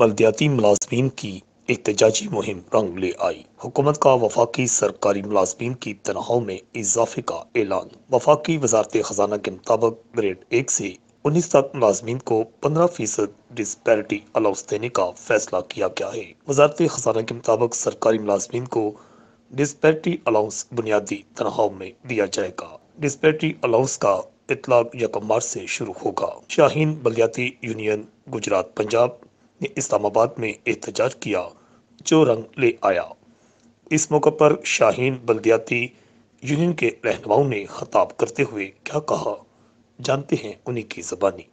बल्दियाती मुलाजमीन की एहतजाजी मुहिम रंग ले आई। हुकूमत का वफाकी सरकारी मुलाजमीन की तनख्वाहों में इजाफे का ऐलान। वफाकी वजारत खजाना के मुताबिक ग्रेड 1 से 19 तक मुलाजमीन को 15% डिस्पैरिटी अलाउंस देने का फैसला किया गया है। वजारत खजाना के मुताबिक सरकारी मुलाजमीन को डिस्पैरिटी अलाउंस बुनियादी तनख्वाहों में दिया जाएगा। डिस्पैरिटी अलाउंस का इतलाक 1 मार्च से शुरू होगा। शाहीन बल्दियाती यूनियन गुजरात पंजाब ने इस्लामाबाद में एहतजाज किया, जो रंग ले आया। इस मौके पर शाहीन बल्दियाती यूनियन के रहनुमाओं ने खिताब करते हुए क्या कहा, जानते हैं उन्हीं की ज़बानी।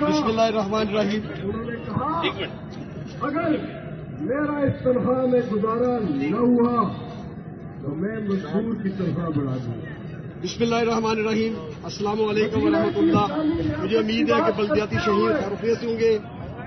बिस्मिल्लाहिर्रहमानिर्रहीम। अगर मेरा इस तनख्वाह में गुजारा न हुआ तो मैं मजदूर की तनख्वाह बढ़ा दूंगा। बिस्मिल्लाहिर्रहमानिर्रहीम। अस्सलाम वालेकुम व रहमतुल्लाह। मुझे उम्मीद है कि बल्दियाती शहीद खैरुफेस होंगे।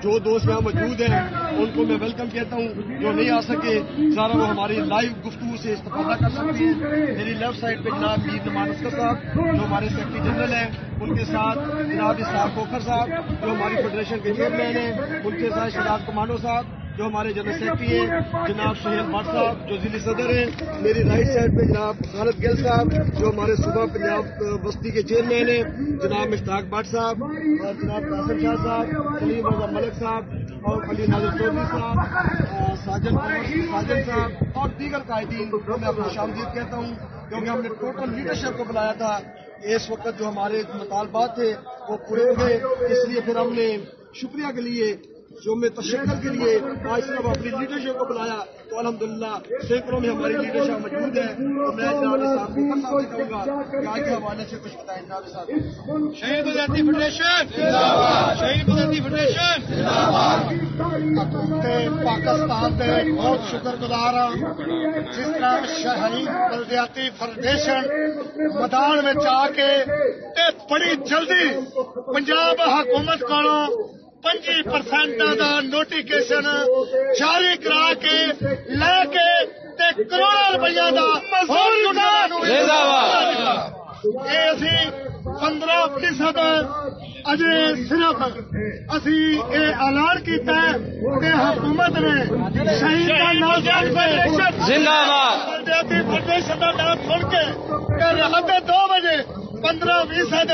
जो दोस्त यहाँ मौजूद हैं उनको मैं वेलकम कहता हूँ। जो नहीं आ सके ज़रा वो हमारी लाइव गुफ्तगू से इस्तेफादा कर सकते हैं। मेरी लेफ्ट साइड पे जनाब मीर नमान असगर साहब जो हमारे सेक्रेटरी जनरल हैं, उनके साथ जनाब इसहाक खोखर साहब जो हमारी फेडरेशन के चेयरमैन हैं, उनके साथ शहजाद कमानो साहब जो हमारे जनरल सेक्रेटरी हैं, जनाब सुहेल भट्ट साहब जो जिले सदर हैं। मेरी राइट साइड पे जनाब खालिद गिल साहब जो हमारे सूबा पंजाब बस्ती के चेयरमैन हैं, जनाब मुश्ताक भट्ट साहब और जनाब कासिम शाह साहब, सलीम रजा मलिक साहब और अली नाज़िर चौधरी साहब, साजन साहब और दीगर कायदीन को मैं अपनी खुशामदीद कहता हूँ, क्योंकि हमने टोटल लीडरशिप को बुलाया था। इस वक्त जो हमारे मुतालबात थे वो पूरे हो गए, इसलिए फिर हमने शुक्रिया के लिए जो मैं तशक्कुर के लिए आज सिर्फ अपनी लीडरशिप को बुलाया, तो अल्हम्दुलिल्लाह सैकड़ों में हमारी लीडरशिप मौजूद है। तो मैं जनाब साहब को साहब से कहूँगा कि आज के हवाले से कुछ बताएं। जनाब साहब। शहीद बल्दियाती फेडरेशन जिंदाबाद, शहीद बल्दियाती फेडरेशन जिंदाबाद। पाकिस्तान के बहुत शुक्रगुजार हाँ, जिस तरह शहीद बल्दियाती फेडरेशन मैदान में जाके बड़ी जल्दी पंजाब हुकूमत को 25% का नोटिफिकेशन जारी करा के लैके करोड़ों रुपया ये असी 15% अजे सिर्फ असी ये ऐलान किया कि हुकूमत ने शहीद का नाम जिंदाबाद बल्दियाती फेडरेशन का नाम सुन के रात 2 बजे 15%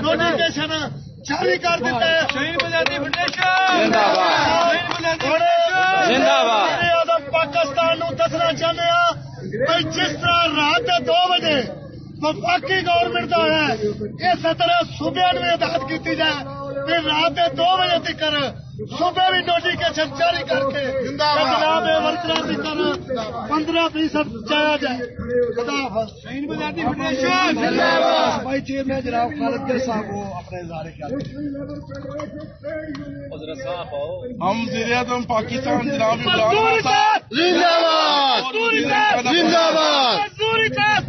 नोटिफिकेशन जारी कर देता है। शहीद बल्दियाती फेडरेशन जिंदाबाद, जिंदाबाद। पाकिस्तान को दसना चाहते हैं भाई जिस तरह रात 2 बजे वफाकी गवर्नमेंट का है इस तरह सूबे में हिदायत की जाए फिर रात 2 बजे तक सूबे भी नोटिफिकेशन जारी करके जनाब वर्करां की तरह 15% जाया जाए। शहीद बल्दियाती फेडरेशन जिंदाबाद। भाई चेयरमैन जनाब खालिद गिल साहब को अपने इज़हार ख्याल हम वज़ीर-ए-आज़म पाकिस्तान जनाब इमरान साहब जिंदाबाद, जिंदाबाद,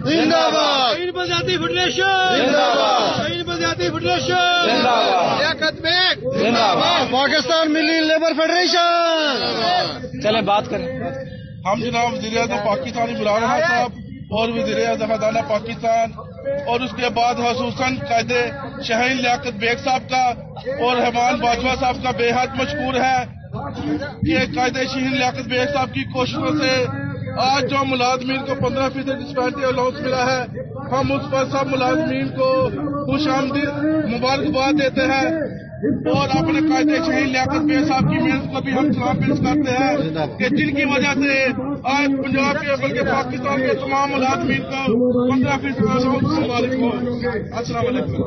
जिंदाबाद। शहीद बल्दियाती फेडरेशन जिंदाबाद, शहीद बल्दियाती फेडरेशन जिंदाबाद, लियाकत बेग जिंदाबाद, पाकिस्तान मिली लेबर फेडरेशन। चले बात करें। हम जनाब वज़ीर-ए-आज़म पाकिस्तान इमरान साहब और वज़ीर-ए-आज़म खजाना पाकिस्तान और उसके बाद खसूसन कायदे शाहीन लियाकत बेग साहब का और रहमान बाजवा साहब का बेहद मशकूर है कि कायदे शाहीन लियाकत बेग साहब की कोशिशों से आज जो मुलाजमीन को 15% डिस्पैरिटी अलाउंस मिला है, हम उस पर सब मुलाजमीन को खुशामदीद मुबारकबाद देते हैं और अपने कायदे शाहीन लियाकत बेग साहब की मेहनत को भी हम सलाम पेश करते हैं कि जिनकी वजह से आज पंजाब के बल्कि पाकिस्तान के तमाम मुलाजमीन को 15% अलाउंस अस्सलाम वालेकुम।